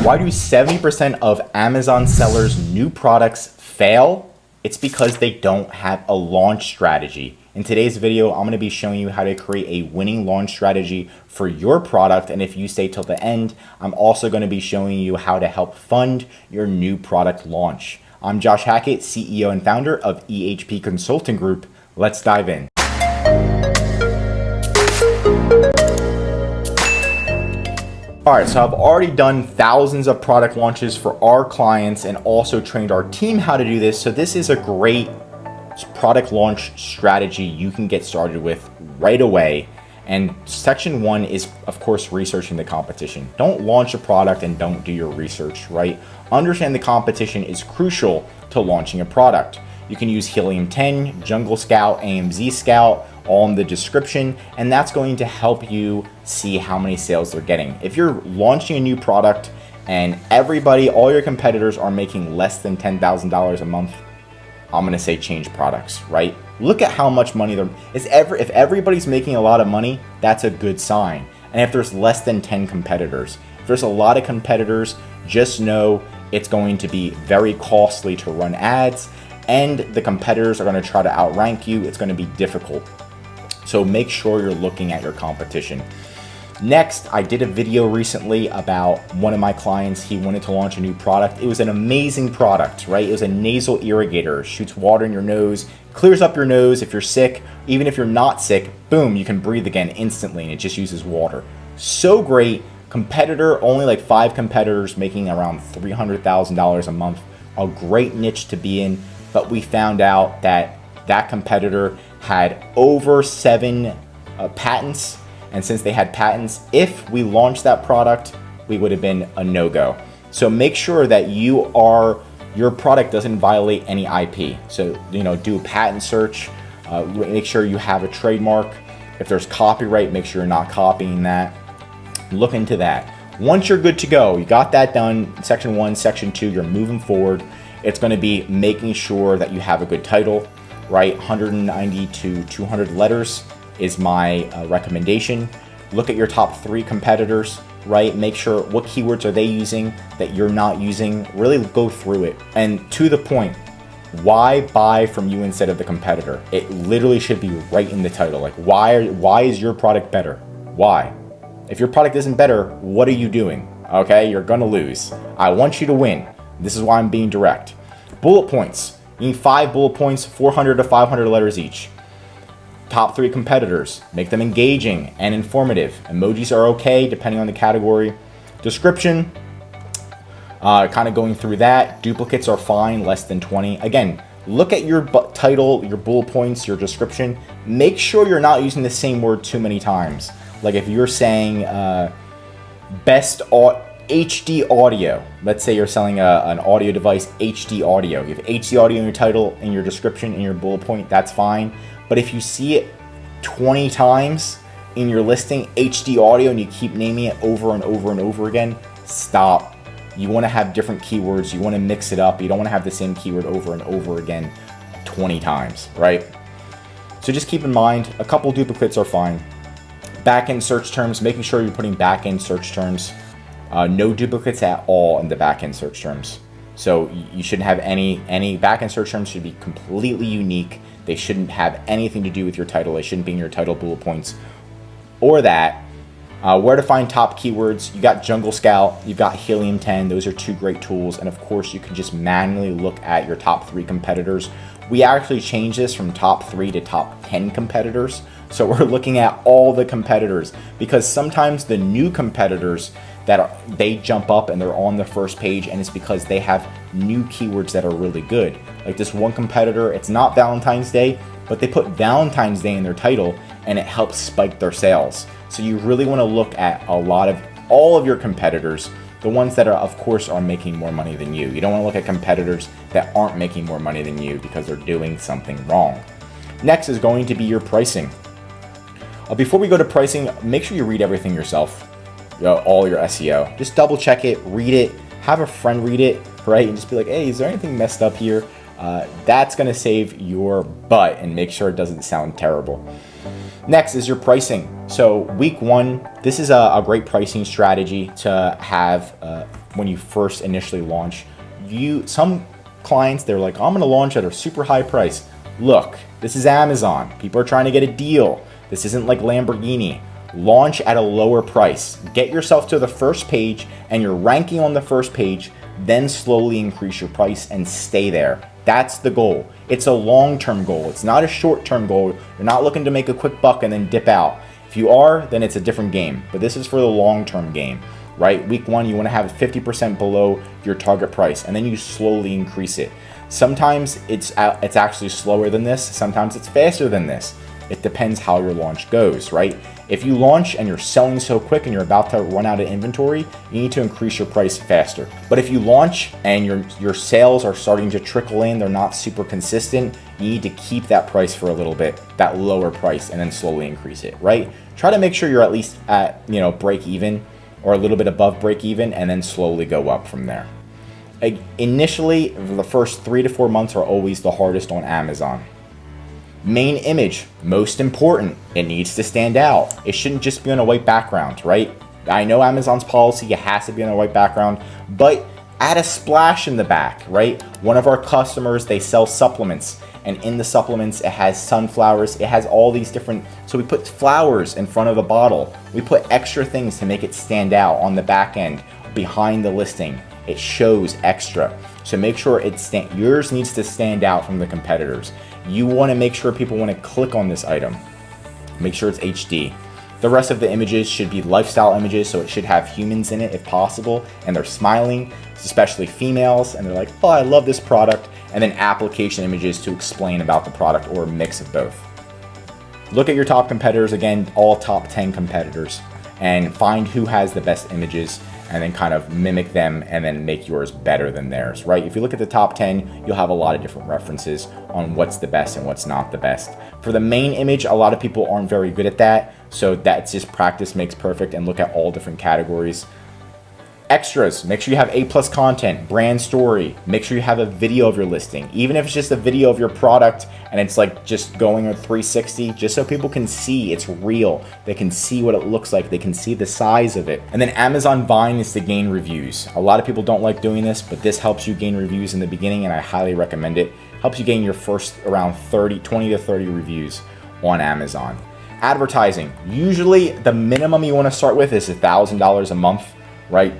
Why do 70% of Amazon sellers' new products fail? It's because they don't have a launch strategy. In today's video, I'm going to be showing you how to create a winning launch strategy for your product. And if you stay till the end, I'm also going to be showing you how to help fund your new product launch. I'm Josh Hackett, CEO and founder of EHP Consulting Group. Let's dive in. All right, so I've already done thousands of product launches for our clients and also trained our team how to do this. So this is a great product launch strategy you can get started with right away. And section one is, of course, researching the competition. Don't launch a product and don't do your research, right? Understand the competition is crucial to launching a product. You can use Helium 10, Jungle Scout, AMZ Scout, all in the description, and that's going to help you see how many sales they're getting. If you're launching a new product and all your competitors are making less than $10,000 a month, I'm gonna say change products, right? Look at how much money if everybody's making a lot of money, that's a good sign. And if there's less than 10 competitors, if there's a lot of competitors, just know it's going to be very costly to run ads, and the competitors are going to try to outrank you. It's going to be difficult. So make sure you're looking at your competition. Next, I did a video recently about one of my clients. He wanted to launch a new product. It was an amazing product, right? It was a nasal irrigator, shoots water in your nose, clears up your nose if you're sick. Even if you're not sick, boom, you can breathe again instantly, and it just uses water. So great. Competitor, only like 5 competitors making around $300,000 a month. A great niche to be in. But we found out that that competitor had over 7 patents. And since they had patents, if we launched that product, we would have been a no-go. So make sure that your product doesn't violate any IP. So, do a patent search, make sure you have a trademark. If there's copyright, make sure you're not copying that. Look into that. Once you're good to go, you got that done, section 1, section 2, you're moving forward. It's going to be making sure that you have a good title, right? 190 to 200 letters is my recommendation. Look at your top 3 competitors, right? Make sure what keywords are they using that you're not using. Really go through it. And to the point, why buy from you instead of the competitor? It literally should be right in the title. Like, why is your product better? Why? If your product isn't better, what are you doing? Okay, you're gonna lose. I want you to win. This is why I'm being direct. Bullet points. You need 5 bullet points, 400 to 500 letters each. Top 3 competitors. Make them engaging and informative. Emojis are okay depending on the category. Description. Kind of going through that. Duplicates are fine, less than 20. Again, look at your title, your bullet points, your description. Make sure you're not using the same word too many times. Like if you're saying best HD audio. Let's say you're selling an audio device, HD audio. You have HD audio in your title, in your description, in your bullet point, that's fine. But if you see it 20 times in your listing, HD audio, and you keep naming it over and over and over again, stop. You want to have different keywords. You want to mix it up. You don't want to have the same keyword over and over again 20 times, right? So just keep in mind, a couple duplicates are fine. Back-end search terms, making sure you're putting back-end search terms. No duplicates at all in the back-end search terms. So you shouldn't have any back-end search terms should be completely unique. They shouldn't have anything to do with your title. They shouldn't be in your title bullet points or that. Where to find top keywords. You got Jungle Scout, you've got Helium 10. Those are 2 great tools. And of course, you can just manually look at your top 3 competitors. We actually changed this from top 3 to top 10 competitors. So we're looking at all the competitors because sometimes the new competitors they jump up and they're on the first page, and it's because they have new keywords that are really good. Like this one competitor, it's not Valentine's Day, but they put Valentine's Day in their title and it helps spike their sales. So you really want to look at all of your competitors, the ones that of course are making more money than you. You don't want to look at competitors that aren't making more money than you because they're doing something wrong. Next is going to be your pricing. Before we go to pricing, make sure you read everything yourself. All your SEO. Just double check it, read it, have a friend read it, right? And just be like, hey, is there anything messed up here? That's gonna save your butt and make sure it doesn't sound terrible. Next is your pricing. So week 1, this is a great pricing strategy to have when you first initially launch. Some clients, they're like, I'm going to launch at a super high price. Look, this is Amazon. People are trying to get a deal. This isn't like Lamborghini. Launch at a lower price. Get yourself to the first page and you're ranking on the first page, then slowly increase your price and stay there. That's the goal. It's a long-term goal. It's not a short-term goal. You're not looking to make a quick buck and then dip out. If you are, then it's a different game. But this is for the long-term game, right? Week 1, you want to have 50% below your target price, and then you slowly increase it. Sometimes it's actually slower than this. Sometimes it's faster than this. It depends how your launch goes, right? If you launch and you're selling so quick and you're about to run out of inventory, you need to increase your price faster. But if you launch and your sales are starting to trickle in, they're not super consistent, you need to keep that price for a little bit, that lower price, and then slowly increase it, right? Try to make sure you're at least at, break even or a little bit above break even, and then slowly go up from there. Initially, the first 3 to 4 months are always the hardest on Amazon. Main image, most important. It needs to stand out. It shouldn't just be on a white background, right? I know Amazon's policy, it has to be on a white background, but add a splash in the back, right? One of our customers, they sell supplements, and in the supplements, it has sunflowers, it has all these different, so we put flowers in front of the bottle. We put extra things to make it stand out on the back end, behind the listing. It shows extra. So make sure yours needs to stand out from the competitors. You want to make sure people want to click on this item. Make sure it's HD. The rest of the images should be lifestyle images, so it should have humans in it if possible, and they're smiling, especially females, and they're like, oh, I love this product, and then application images to explain about the product or a mix of both. Look at your top competitors, again, all top 10 competitors, and find who has the best images, and then kind of mimic them and then make yours better than theirs, right? If you look at the top 10, you'll have a lot of different references on what's the best and what's not the best. For the main image, a lot of people aren't very good at that, so that's just practice makes perfect, and look at all different categories. Extras, make sure you have A+ content, brand story, make sure you have a video of your listing, even if it's just a video of your product and it's like just going at 360, just so people can see it's real. They can see what it looks like, they can see the size of it. And then Amazon Vine is to gain reviews. A lot of people don't like doing this, but this helps you gain reviews in the beginning, and I highly recommend it. Helps you gain your first around 20 to 30 reviews on Amazon. Advertising, usually the minimum you want to start with is $1,000 a month, right?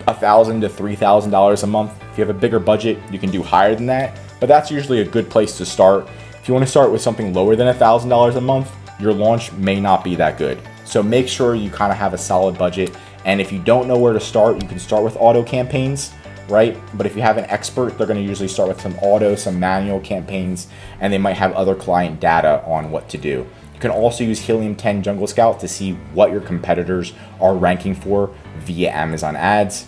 $1,000 to $3,000 a month. If you have a bigger budget, you can do higher than that, but that's usually a good place to start. If you want to start with something lower than $1,000 a month, your launch may not be that good. So make sure you kind of have a solid budget. And if you don't know where to start, you can start with auto campaigns, right? But if you have an expert, they're going to usually start with some auto, some manual campaigns, and they might have other client data on what to do. You can also use Helium 10 Jungle Scout to see what your competitors are ranking for via Amazon ads.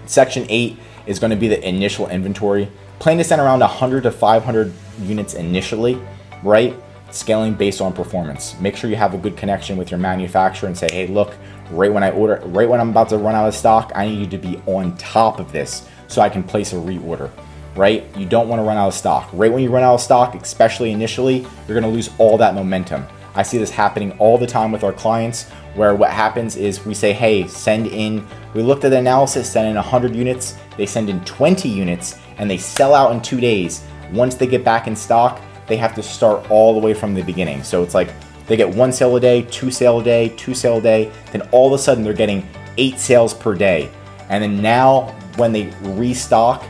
Section 8 is going to be the initial inventory. Plan to send around 100 to 500 units initially, right? Scaling based on performance. Make sure you have a good connection with your manufacturer and say, hey, look, right when I'm about to run out of stock, I need you to be on top of this so I can place a reorder, right? You don't want to run out of stock. Right when you run out of stock, especially initially, you're going to lose all that momentum. I see this happening all the time with our clients, where what happens is we say, hey, we looked at the analysis, send in 100 units, they send in 20 units, and they sell out in 2 days. Once they get back in stock, they have to start all the way from the beginning. So it's like they get 1 sale a day, 2 sale a day, 2 sale a day, then all of a sudden they're getting 8 sales per day. And then now when they restock,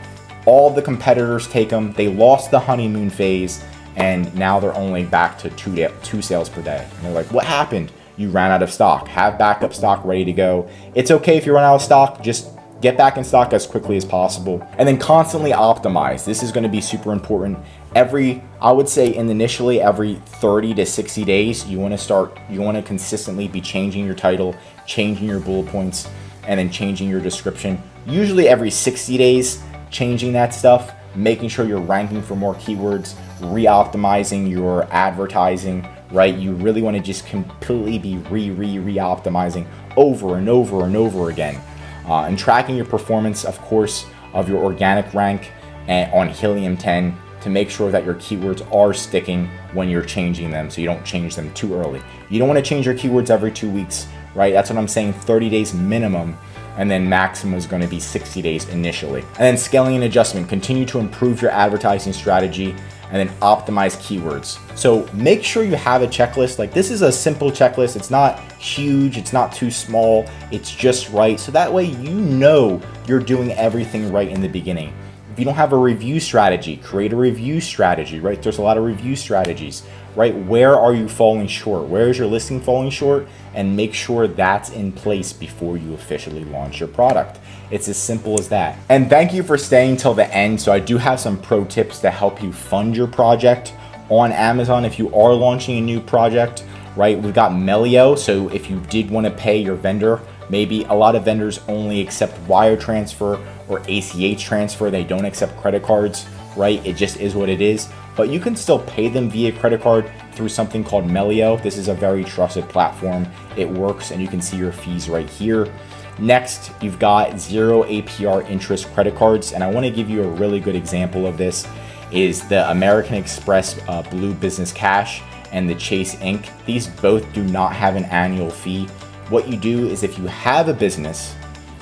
all the competitors take them, they lost the honeymoon phase, and now they're only back to 2 sales per day. And they're like, what happened? You ran out of stock. Have backup stock ready to go. It's okay if you run out of stock, just get back in stock as quickly as possible. And then constantly optimize. This is going to be super important. I would say initially every 30 to 60 days, you want to consistently be changing your title, changing your bullet points, and then changing your description. Usually every 60 days, changing that stuff, making sure you're ranking for more keywords, re-optimizing your advertising, right? You really want to just completely be re-optimizing over and over and over again. And tracking your performance, of course, of your organic rank on Helium 10 to make sure that your keywords are sticking when you're changing them, so you don't change them too early. You don't want to change your keywords every 2 weeks, right? That's what I'm saying, 30 days minimum. and then maximum is going to be 60 days initially. And then scaling and adjustment, continue to improve your advertising strategy, and then optimize keywords. So make sure you have a checklist. Like, this is a simple checklist. It's not huge, it's not too small, it's just right. So that way you know you're doing everything right in the beginning. If you don't have a review strategy, create a review strategy, right? There's a lot of review strategies, right? Where are you falling short? Where is your listing falling short? And make sure that's in place before you officially launch your product. It's as simple as that. And thank you for staying till the end. So I do have some pro tips to help you fund your project on Amazon if you are launching a new project, right? We've got Melio. So if you did want to pay your vendor, maybe a lot of vendors only accept wire transfer or ACH transfer. They don't accept credit cards, right? It just is what it is. But you can still pay them via credit card through something called Melio. This is a very trusted platform. It works, and you can see your fees right here. Next, you've got 0 APR interest credit cards. And I want to give you a really good example of this is the American Express Blue Business Cash and the Chase Ink. These both do not have an annual fee. What you do is if you have a business,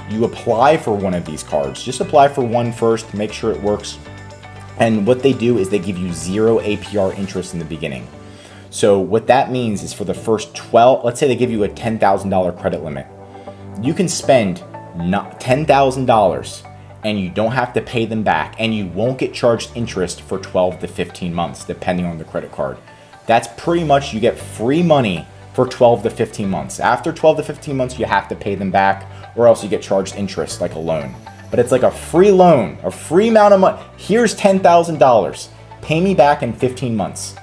you apply for one of these cards. Just apply for one first, make sure it works. And what they do is they give you 0 APR interest in the beginning. So what that means is for the first 12, let's say they give you a $10,000 credit limit. You can spend $10,000 and you don't have to pay them back, and you won't get charged interest for 12 to 15 months, depending on the credit card. That's pretty much, you get free money for 12 to 15 months. After 12 to 15 months, you have to pay them back, or else you get charged interest like a loan. But it's like a free loan, a free amount of money. Here's $10,000. Pay me back in 15 months.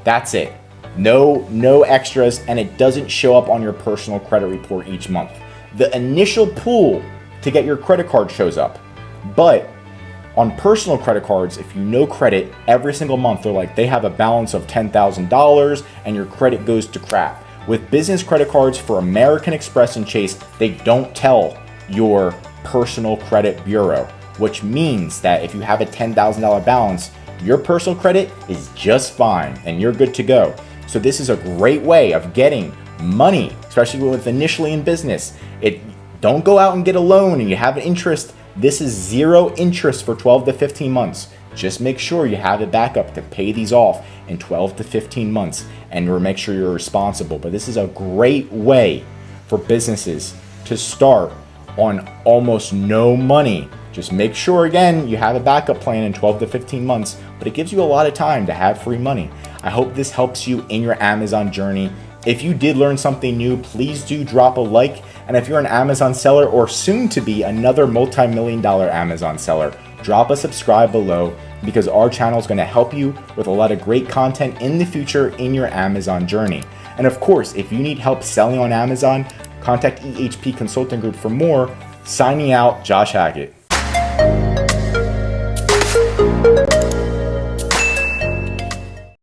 That's it. No extras, and it doesn't show up on your personal credit report each month. The initial pool to get your credit card shows up. But on personal credit cards, if you know credit, every single month they're like, they have a balance of $10,000 and your credit goes to crap. With business credit cards for American Express and Chase, they don't tell your personal credit bureau, which means that if you have a $10,000 balance, your personal credit is just fine and you're good to go. So this is a great way of getting money, especially with initially in business. Don't go out and get a loan and you have an interest. This is 0 interest for 12 to 15 months. Just make sure you have a backup to pay these off in 12 to 15 months and make sure you're responsible. But this is a great way for businesses to start on almost no money. Just make sure, again, you have a backup plan in 12 to 15 months, but it gives you a lot of time to have free money. I hope this helps you in your Amazon journey. If you did learn something new, please do drop a like. And if you're an Amazon seller or soon to be another multi-million-dollar Amazon seller, drop a subscribe below, because our channel is going to help you with a lot of great content in the future in your Amazon journey. And of course, if you need help selling on Amazon, contact EHP Consulting Group for more. Signing out, Josh Hackett.